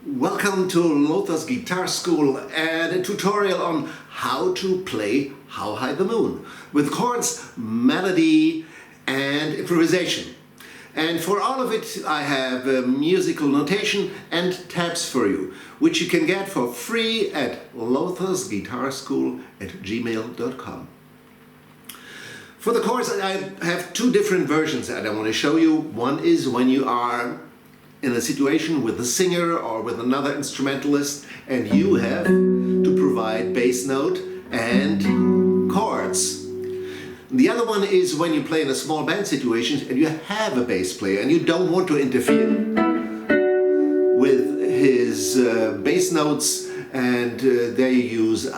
Welcome to Lothar's Guitar School and a tutorial on how to play How High the Moon with chords, melody and improvisation. And for all of it I have a musical notation and tabs for you, which you can get for free at lotharsguitarschool@gmail.com. For the chords I have two different versions that I want to show you. One is when you are in a situation with a singer or with another instrumentalist and you have to provide bass note and chords. The other one is when you play in a small band situation and you have a bass player and you don't want to interfere with his bass notes, and there you use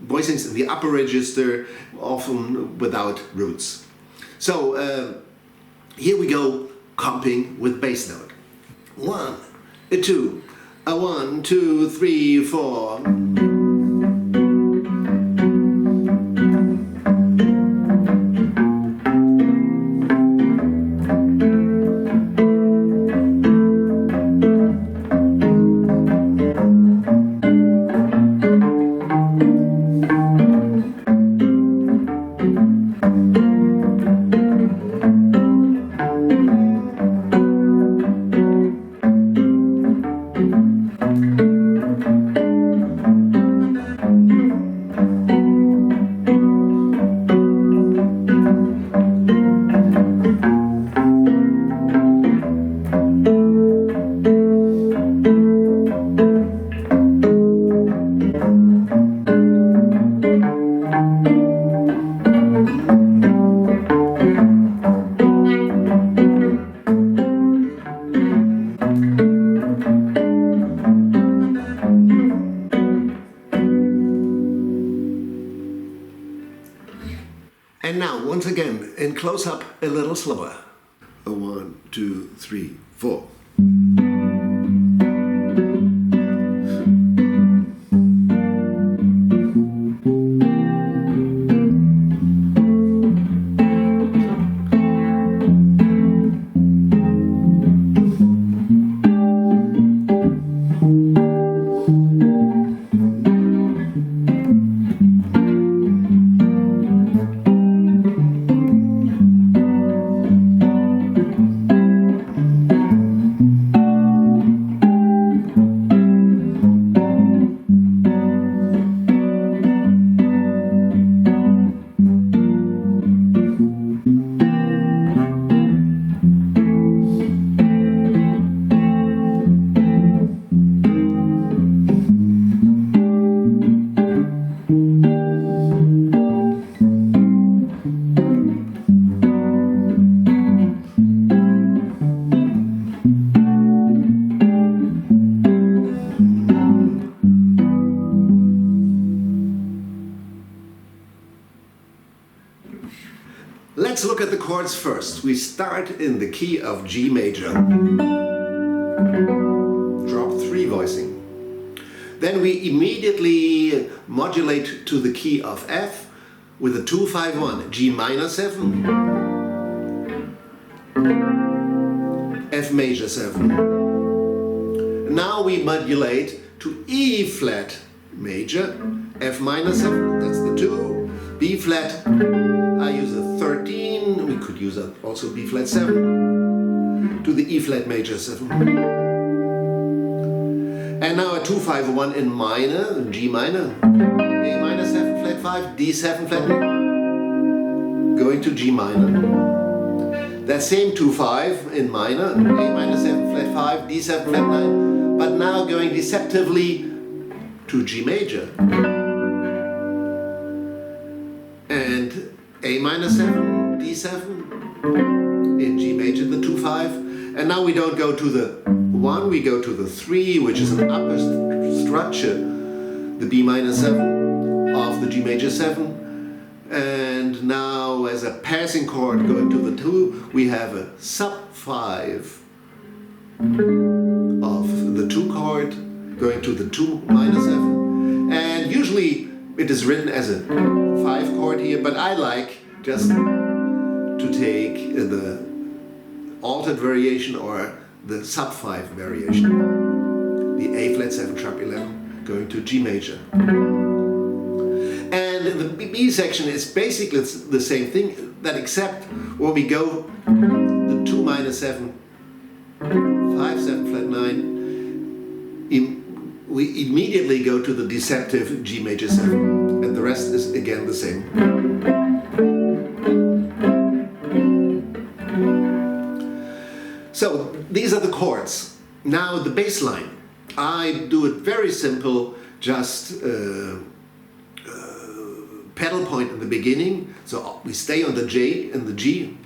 voicings in the upper register, often without roots. So here we go, comping with bass note. 1, 2, 1, 2, 3, 4. And now, once again, in close-up, a little slower. 1, 2, 3, 4. Let's look at the chords first. We start in the key of G major. Drop 3 voicing. Then we immediately modulate to the key of F with a 2-5-1, G minor 7, F major 7. Now we modulate to E flat major, F minor 7, that's the 2, B flat, I use a 13, we could use also B flat 7, to the E flat major 7. And now a 2-5-1 in minor, G minor, A minor 7 flat 5, D 7 flat 9, going to G minor. That same 2-5 in minor, A minor 7 flat 5, D 7 flat 9, but now going deceptively to G major. And A minor 7, D 7, in G major, the 2-5. And now we don't go to the 1, we go to the 3, which is an upper structure, the B minor 7 of the G major 7. And now as a passing chord going to the 2, we have a sub 5 of the 2 chord going to the 2 minor 7. And usually it is written as a 5 chord here, but I like just to take the altered variation or the sub 5 variation. The A flat 7 sharp 11 going to G major. And the B section is basically the same thing, that except when we go the 2 minor 7, 5 7 flat 9, we immediately go to the deceptive G major 7, and the rest is again the same. So these are the chords. Now the bass line. I do it very simple, just pedal point in the beginning. So we stay on the J and the G.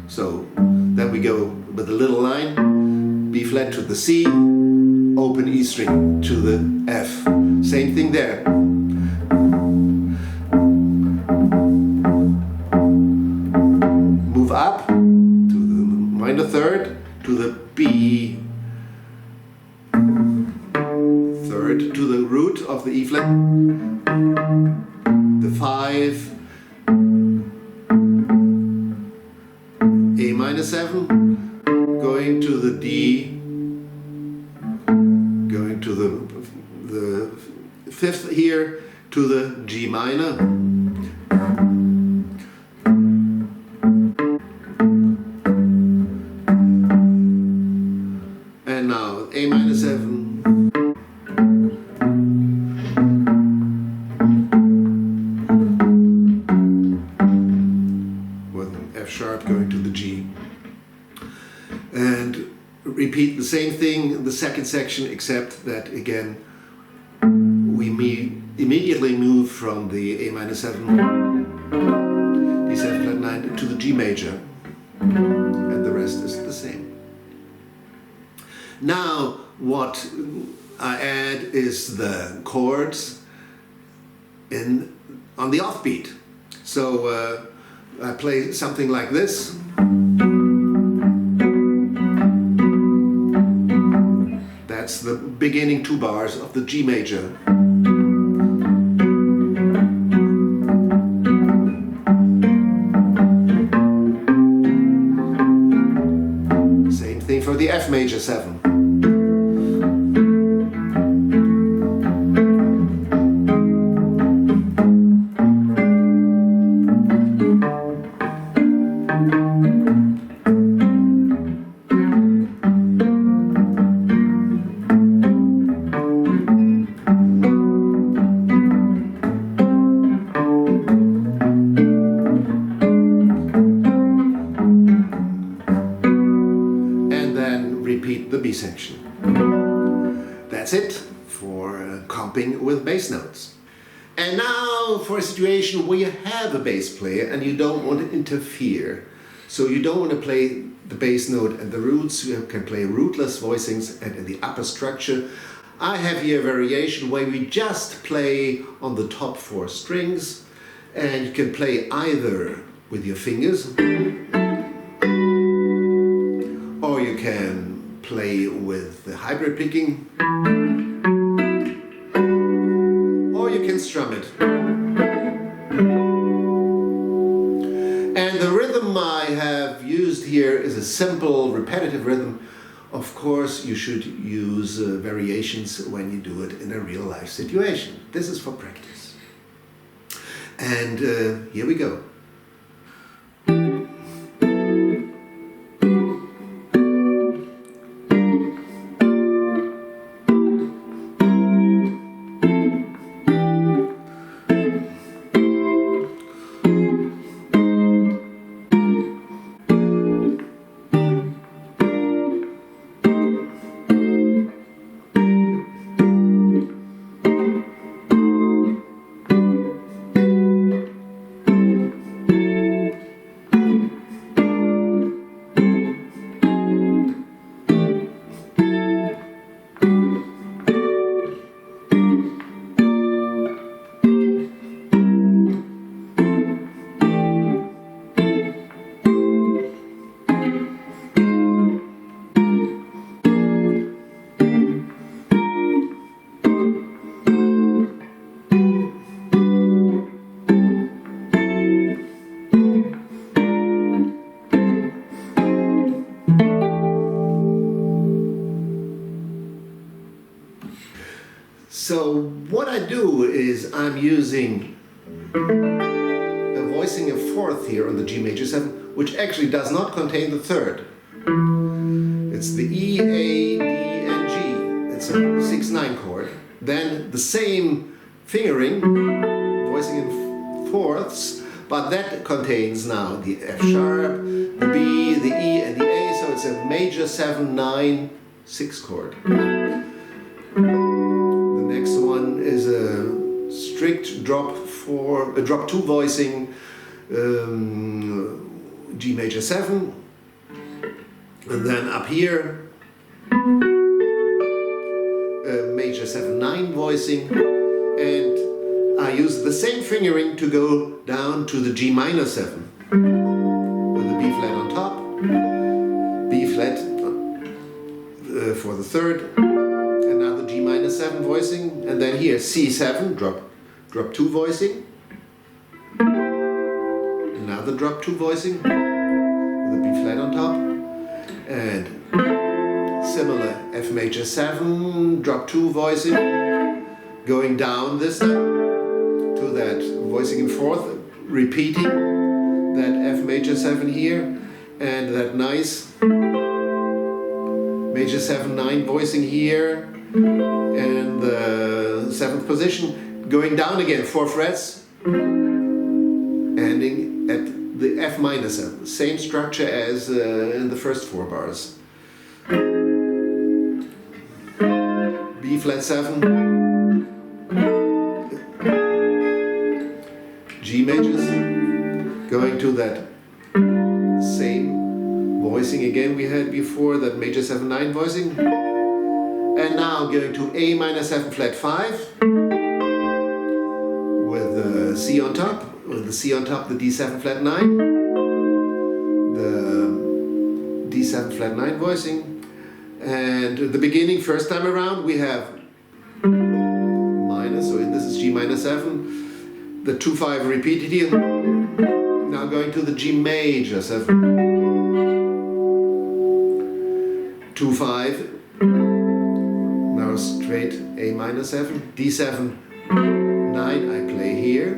So then we go with a little line, B flat to the C, open E string to the F. Same thing there. Move up to the minor third, to the B third, to the root of the E flat, the 5, A minor 7, going to the D, going to the 5th here, to the G minor, and now A minor 7, with an F sharp going to the G, and repeat the same thing in the second section, except that again we immediately move from the A minor 7, D7 flat 9 to the G major, and the rest is the same. Now what I add is the chords on the offbeat. So I play something like this. That's the beginning 2 bars of the G major. Same thing for the F major 7. The B section. That's it for comping with bass notes. And now for a situation where you have a bass player and you don't want to interfere. So you don't want to play the bass note and the roots, you can play rootless voicings, and in the upper structure I have here a variation where we just play on the top 4 strings, and you can play either with your fingers or you can play with the hybrid picking, or you can strum it. And the rhythm I have used here is a simple repetitive rhythm. Of course you should use variations when you do it in a real life situation. This is for practice. And here we go. I'm using a voicing of fourth here on the G major 7, which actually does not contain the third. It's the E, A, D, and G. It's a 6/9 chord. Then the same fingering, voicing in fourths, but that contains now the F sharp, the B, the E, and the A, so it's a major 7/9 6 chord. The next one is a strict drop 2 voicing, G major 7, and then up here a major 7/9 voicing, and I use the same fingering to go down to the G minor 7 with the B flat on top, B flat for the third, another G minor 7 voicing, and then here C7 drop 2 voicing, another drop 2 voicing with a B flat on top, and similar F major 7 drop 2 voicing, going down this time to that voicing in fourth, repeating that F major 7 here, and that nice major 7/9 voicing here, and the 7th position, going down again 4 frets, ending at the F minor 7, same structure as in the first 4 bars. B flat 7, G majors, going to that same voicing again we had before, that major 7/9 voicing, and now going to A minor 7 flat 5 with the C on top, the D7 flat 9, the D7 flat 9 voicing, and at the beginning, first time around, we have minor, so this is G minor 7, the 2/5 repeated here, now going to the G major 7, 2/5, now straight A minor 7, D7 9 I play here,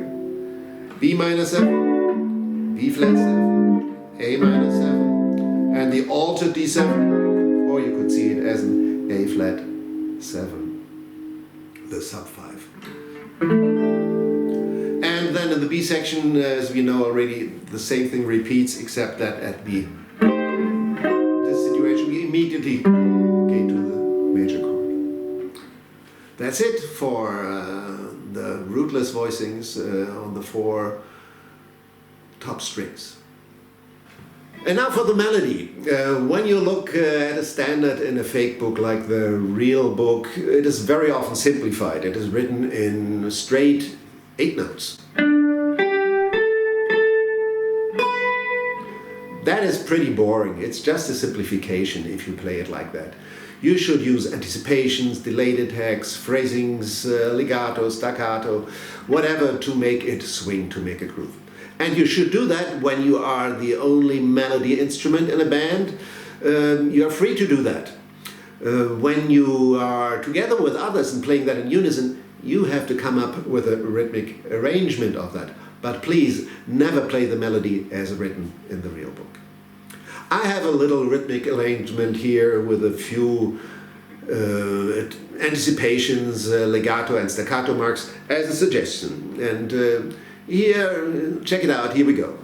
B minor 7, B flat 7, A minor 7, and the altered D7, or you could see it as an A flat 7, the sub 5. And then in the B section, as we know already, the same thing repeats, except that at this situation we immediately get to the major chord. That's it for the rootless voicings on the 4 top strings. And now for the melody. When you look at a standard in a fake book like the real book, it is very often simplified. It is written in straight 8 notes. That is pretty boring. It's just a simplification if you play it like that. You should use anticipations, delayed attacks, phrasings, legato, staccato, whatever to make it swing, to make it groove. And you should do that when you are the only melody instrument in a band. You are free to do that. When you are together with others and playing that in unison, you have to come up with a rhythmic arrangement of that. But please never play the melody as written in the real book. I have a little rhythmic arrangement here with a few anticipations, legato and staccato marks as a suggestion. And here, check it out, here we go.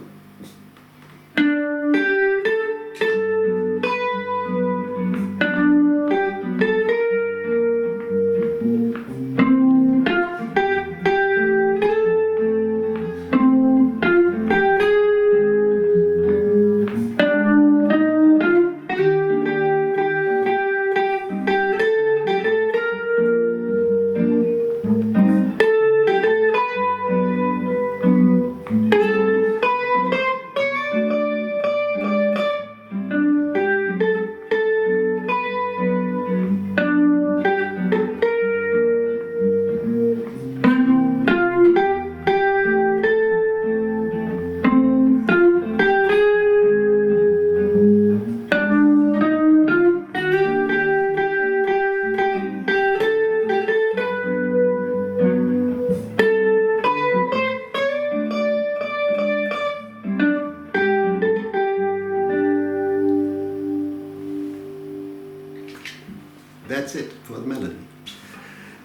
that's it for the melody.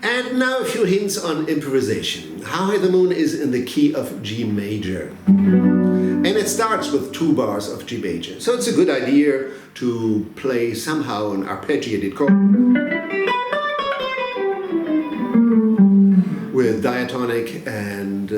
And now a few hints on improvisation. How High the Moon is in the key of G major. And it starts with 2 bars of G major. So it's a good idea to play somehow an arpeggiated chord with diatonic and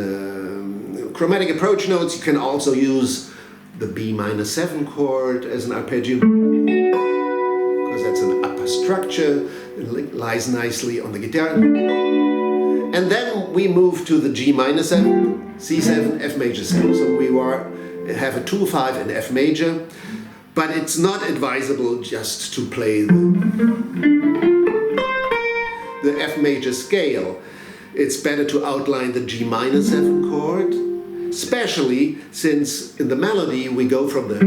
chromatic approach notes. You can also use the B-7 chord as an arpeggio, because that's an upper structure. It lies nicely on the guitar. And then we move to the G-7, C7, F major 7. So we have a 2-5 in F major, but it's not advisable just to play the F major scale. It's better to outline the G-7 chord, especially since in the melody we go from the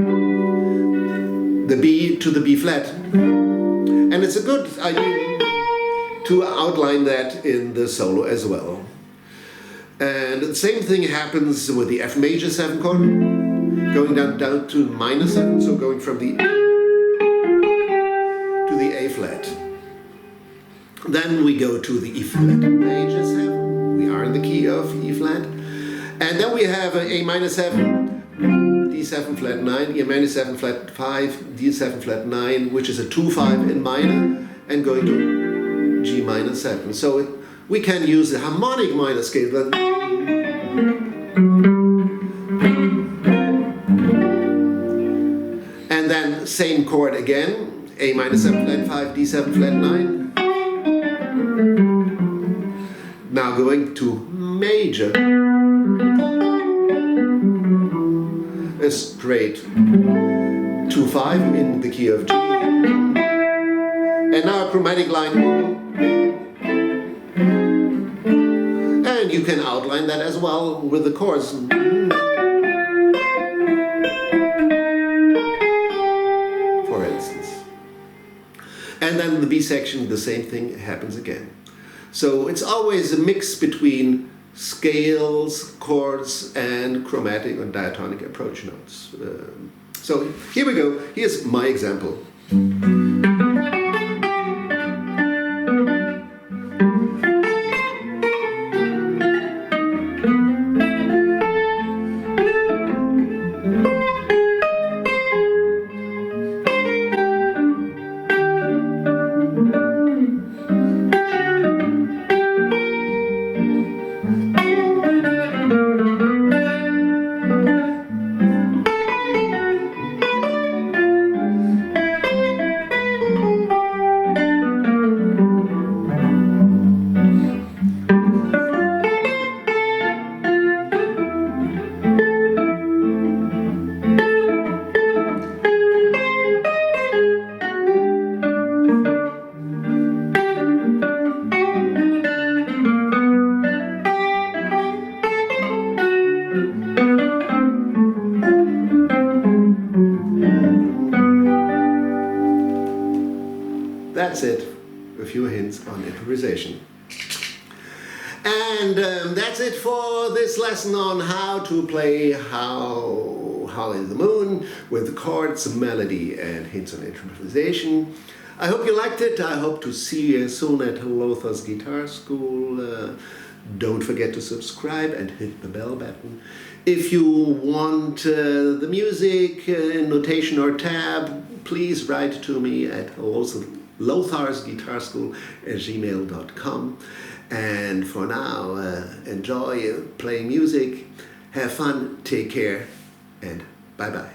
B to the B flat. And it's a good idea to outline that in the solo as well. And the same thing happens with the F major 7 chord, going down to -7, so going from the to the A flat. Then we go to the E flat major 7. We are in the key of E flat. And then we have A-7, D7 flat 9, E-7 flat 5, D7 flat 9, which is a 2-5 in minor, and going to G-7. So we can use the harmonic minor scale. And then same chord again, A-7 flat 5, D7 flat 9. Now going to major. A straight 2-5 in the key of G. And now a chromatic line. And you can outline that as well with the chords. For instance. And then the B section, the same thing happens again. So it's always a mix between scales, chords, and chromatic and diatonic approach notes. So here we go. Here's my example. That's it, a few hints on improvisation. And that's it for this lesson on how to play How in the Moon with chords, melody, and hints on improvisation. I hope you liked it. I hope to see you soon at Lothar's Guitar School. Don't forget to subscribe and hit the bell button. If you want the music in notation or tab, please write to me at lotharsguitarschool@gmail.com. And for now, enjoy playing music, have fun, take care, and bye-bye.